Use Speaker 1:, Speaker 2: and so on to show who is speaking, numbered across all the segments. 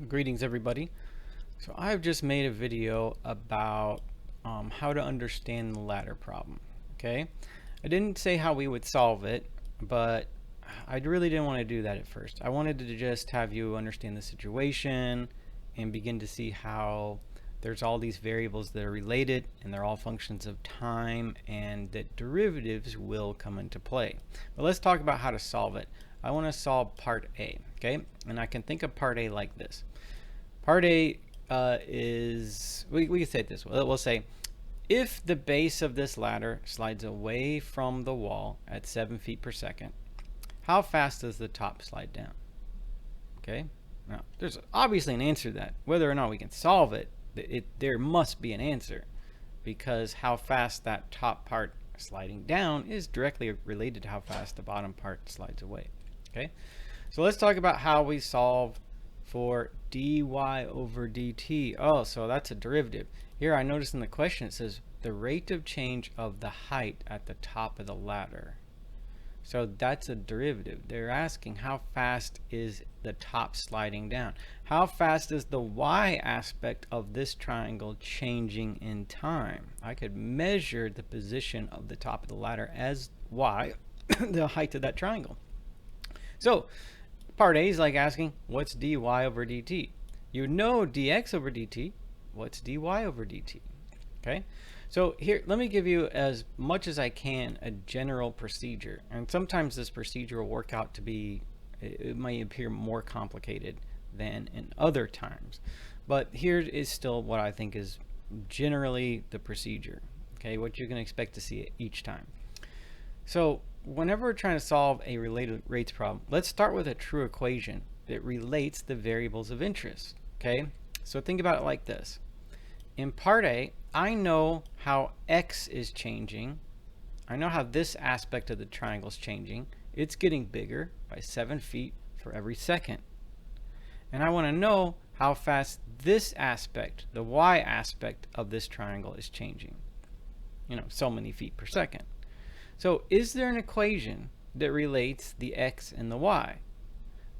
Speaker 1: Greetings, everybody. So I've just made a video about how to understand the ladder problem. Okay, I didn't say how we would solve it, but I really didn't want to do that at first. I wanted to just have you understand the situation and begin to see how there's all these variables that are related and they're all functions of time and that derivatives will come into play. But let's talk about how to solve it. I want to solve part A, okay? And I can think of part A like this. Part A is, we can say it this way. We'll say, if the base of this ladder slides away from the wall at 7 feet per second, how fast does the top slide down? Okay, now there's obviously an answer to that. Whether or not we can solve it, there must be an answer, because how fast that top part sliding down is directly related to how fast the bottom part slides away. Okay, so let's talk about how we solve for dy over dt. Oh, so that's a derivative. Here I notice in the question it says the rate of change of the height at the top of the ladder. So that's a derivative. They're asking how fast is the top sliding down. How fast is the y aspect of this triangle changing in time? I could measure the position of the top of the ladder as y, the height of that triangle. So part A is like asking, what's dy over dt? You know dx over dt. What's dy over dt? Okay, so here, let me give you as much as I can a general procedure. And sometimes this procedure will work out to be, it may appear more complicated than in other times. But here is still what I think is generally the procedure. Okay, what you can expect to see each time. So whenever we're trying to solve a related rates problem, let's start with a true equation that relates the variables of interest. Okay, so think about it like this. In part A, I know how x is changing. I know how this aspect of the triangle is changing. It's getting bigger by 7 feet for every second. And I want to know how fast this aspect, the y aspect of this triangle, is changing. So many feet per second. So is there an equation that relates the x and the y?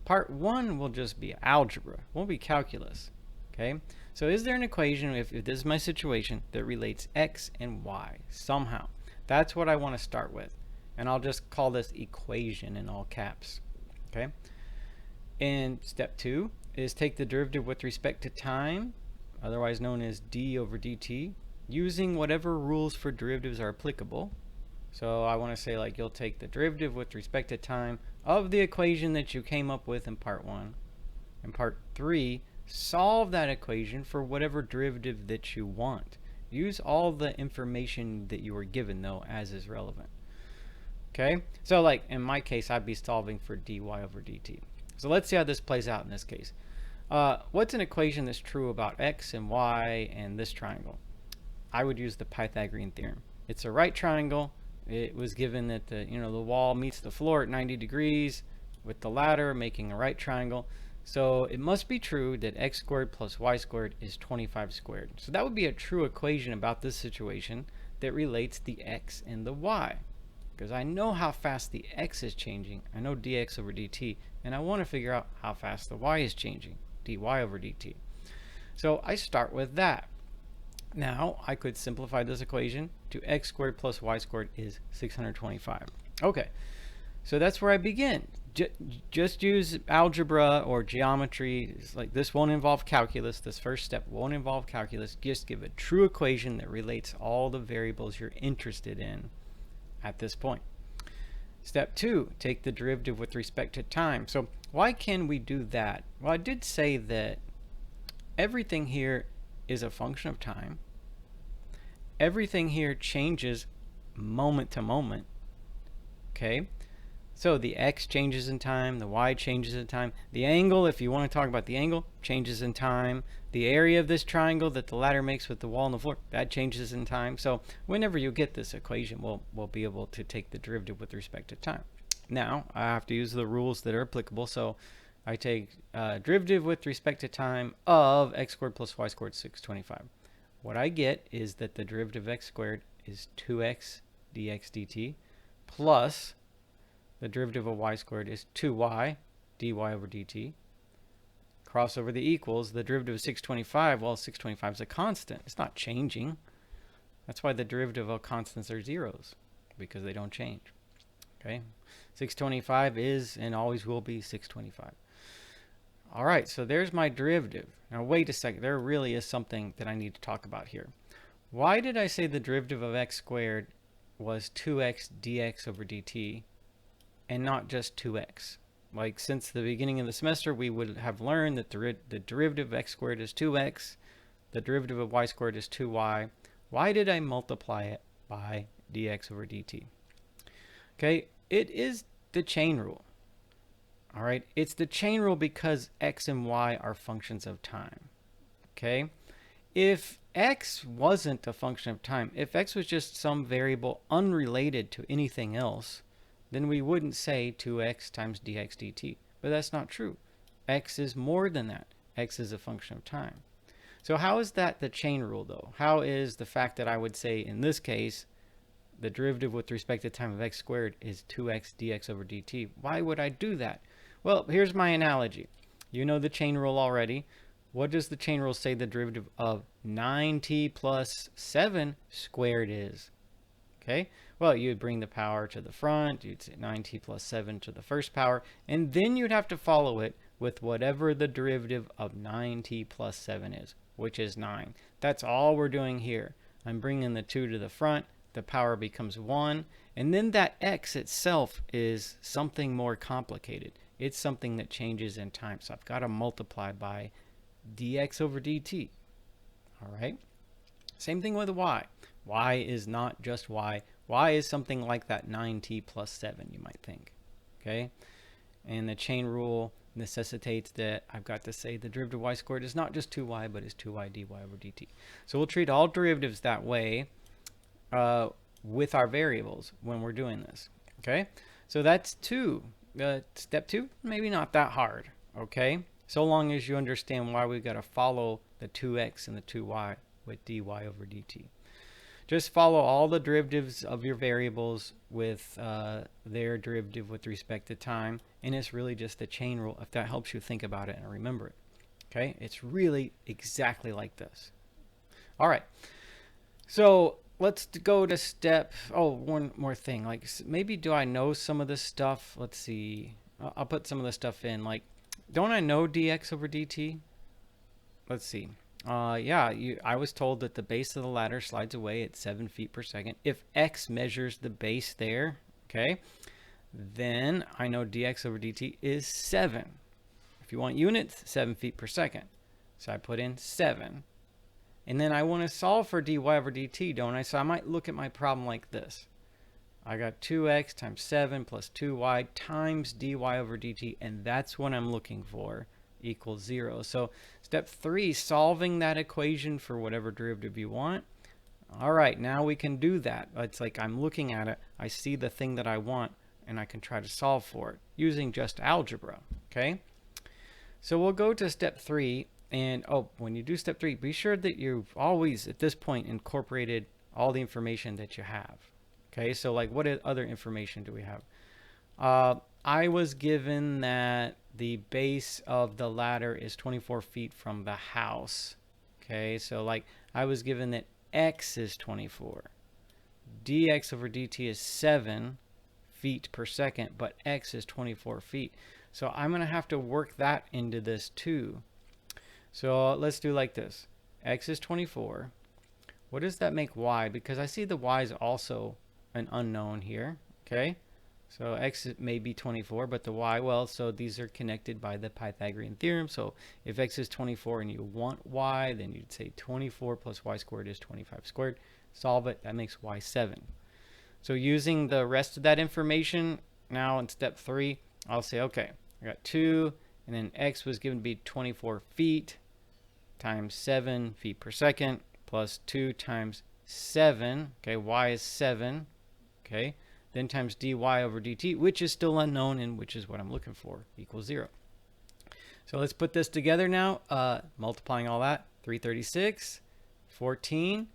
Speaker 1: Part 1 will just be algebra, won't be calculus. Okay, so is there an equation, if this is my situation, that relates x and y somehow? That's what I want to start with, and I'll just call this equation in all caps. Okay, and step 2 is take the derivative with respect to time, otherwise known as d over dt, using whatever rules for derivatives are applicable. So I want to say, like, you'll take the derivative with respect to time of the equation that you came up with in part 1. In part 3, solve that equation for whatever derivative that you want. Use all the information that you were given, though, as is relevant. Okay, so like in my case, I'd be solving for dy over dt. So let's see how this plays out in this case. What's an equation that's true about x and y and this triangle? I would use the Pythagorean theorem. It's a right triangle. It was given that the wall meets the floor at 90 degrees with the ladder making a right triangle. So it must be true that x squared plus y squared is 25 squared. So that would be a true equation about this situation that relates the x and the y. Because I know how fast the x is changing. I know dx over dt. And I want to figure out how fast the y is changing, dy over dt. So I start with that. Now I could simplify this equation to x squared plus y squared is 625. Okay, so that's where I begin. Just use algebra or geometry. It's like this won't involve calculus. This first step won't involve calculus. Just give a true equation that relates all the variables you're interested in at this point. Step 2, take the derivative with respect to time. So why can we do that? Well, I did say that everything here is a function of time. Everything here changes moment to moment. Okay, so the x changes in time, the y changes in time, the angle, if you want to talk about the angle, changes in time. The area of this triangle that the ladder makes with the wall and the floor, that changes in time. So whenever you get this equation, we'll be able to take the derivative with respect to time. Now I have to use the rules that are applicable. So I take derivative with respect to time of x squared plus y squared 625. What I get is that the derivative of x squared is 2x dx dt plus the derivative of y squared is 2y dy over dt cross over the equals, the derivative of 625, well, 625 is a constant. It's not changing. That's why the derivative of constants are zeros, because they don't change. Okay, 625 is and always will be 625. All right, so there's my derivative. Now wait a second, there really is something that I need to talk about here. Why did I say the derivative of x squared was 2x dx over dt and not just 2x? Like, since the beginning of the semester, we would have learned that the derivative of x squared is 2x, the derivative of y squared is 2y. Why did I multiply it by dx over dt? Okay, it is the chain rule. All right, it's the chain rule because x and y are functions of time. Okay, if x wasn't a function of time, if x was just some variable unrelated to anything else, then we wouldn't say 2x times dx dt. But that's not true. X is more than that. X is a function of time. So how is that the chain rule, though? How is the fact that I would say in this case the derivative with respect to time of x squared is 2x dx over dt? Why would I do that? Well, here's my analogy. You know the chain rule already. What does the chain rule say the derivative of 9t plus 7 squared is? Okay, well, you'd bring the power to the front, you'd say 9t plus 7 to the first power, and then you'd have to follow it with whatever the derivative of 9t plus 7 is, which is 9. That's all we're doing here. I'm bringing the 2 to the front, the power becomes 1, and then that x itself is something more complicated. It's something that changes in time, so I've got to multiply by dx over dt. All right, same thing with y. Y is not just y. Y is something like that 9t plus 7, you might think. Okay, and the chain rule necessitates that I've got to say the derivative of y squared is not just 2y, but is 2y dy over dt. So we'll treat all derivatives that way with our variables when we're doing this. Okay, so that's step 2, maybe not that hard. Okay, so long as you understand why we've got to follow the 2x and the 2y with dy over dt. Just follow all the derivatives of your variables with their derivative with respect to time, and it's really just the chain rule, if that helps you think about it and remember it. Okay, it's really exactly like this. All right, so let's go to step, one more thing. Like, maybe do I know some of this stuff? Let's see, I'll put some of this stuff in. Like, don't I know dx over dt? Let's see. Yeah, I was told that the base of the ladder slides away at 7 feet per second. If x measures the base there, okay, then I know dx over dt is 7. If you want units, 7 feet per second. So I put in 7. And then I want to solve for dy over dt, don't I? So I might look at my problem like this. I got 2x times 7 plus 2y times dy over dt, and that's what I'm looking for, equals 0. So step 3, solving that equation for whatever derivative you want. All right, now we can do that. It's like I'm looking at it, I see the thing that I want, and I can try to solve for it using just algebra. Okay, so we'll go to step 3, and when you do step 3, be sure that you've always at this point incorporated all the information that you have. Okay, so like, what other information do we have? I was given that the base of the ladder is 24 feet from the house. Okay, so like I was given that x is 24. dx over dt is 7 feet per second, but x is 24 feet. So I'm going to have to work that into this too. So let's do like this. X is 24. What does that make y? Because I see the y is also an unknown here. Okay, so x may be 24, but the y, well, so these are connected by the Pythagorean theorem. So if x is 24 and you want y, then you'd say 24 plus y squared is 25 squared. Solve it, that makes y 7. So using the rest of that information, now in step 3, I'll say, okay, I got 2, and then x was given to be 24 feet times 7 feet per second plus 2 times 7. Okay, y is 7. Okay, then times dy over dt, which is still unknown and which is what I'm looking for, equals 0. So let's put this together now, multiplying all that, 336, 14,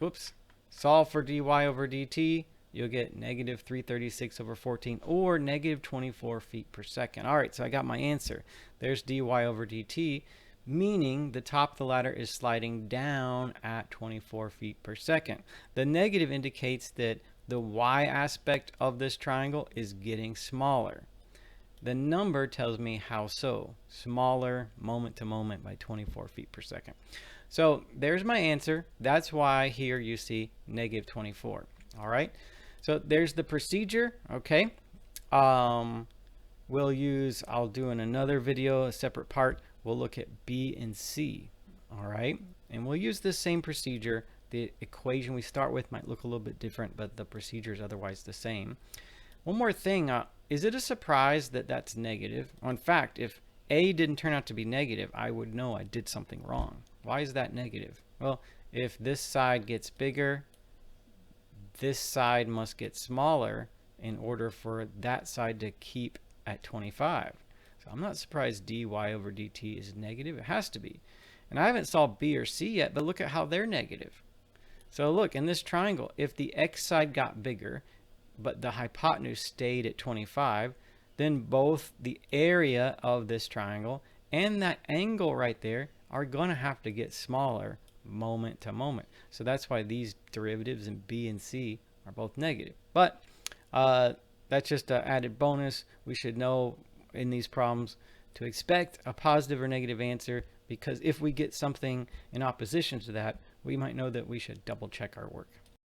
Speaker 1: whoops, solve for dy over dt, you'll get negative 336 over 14 or negative 24 feet per second. All right, so I got my answer. There's dy over dt, meaning the top of the ladder is sliding down at 24 feet per second. The negative indicates that the y aspect of this triangle is getting smaller. The number tells me how so. Smaller moment to moment by 24 feet per second. So there's my answer. That's why here you see negative 24. All right. So there's the procedure. Okay. I'll do in another video, a separate part, we'll look at B and C. All right. And we'll use this same procedure. The equation we start with might look a little bit different, but the procedure is otherwise the same. One more thing, is it a surprise that that's negative? Well, in fact, if A didn't turn out to be negative, I would know I did something wrong. Why is that negative? Well, if this side gets bigger, this side must get smaller in order for that side to keep at 25. So I'm not surprised dy over dt is negative. It has to be. And I haven't solved B or C yet, but look at how they're negative. So look, in this triangle, if the x side got bigger, but the hypotenuse stayed at 25, then both the area of this triangle and that angle right there are going to have to get smaller moment to moment. So that's why these derivatives in B and C are both negative. But that's just an added bonus. We should know in these problems to expect a positive or negative answer, because if we get something in opposition to that, we might know that we should double check our work.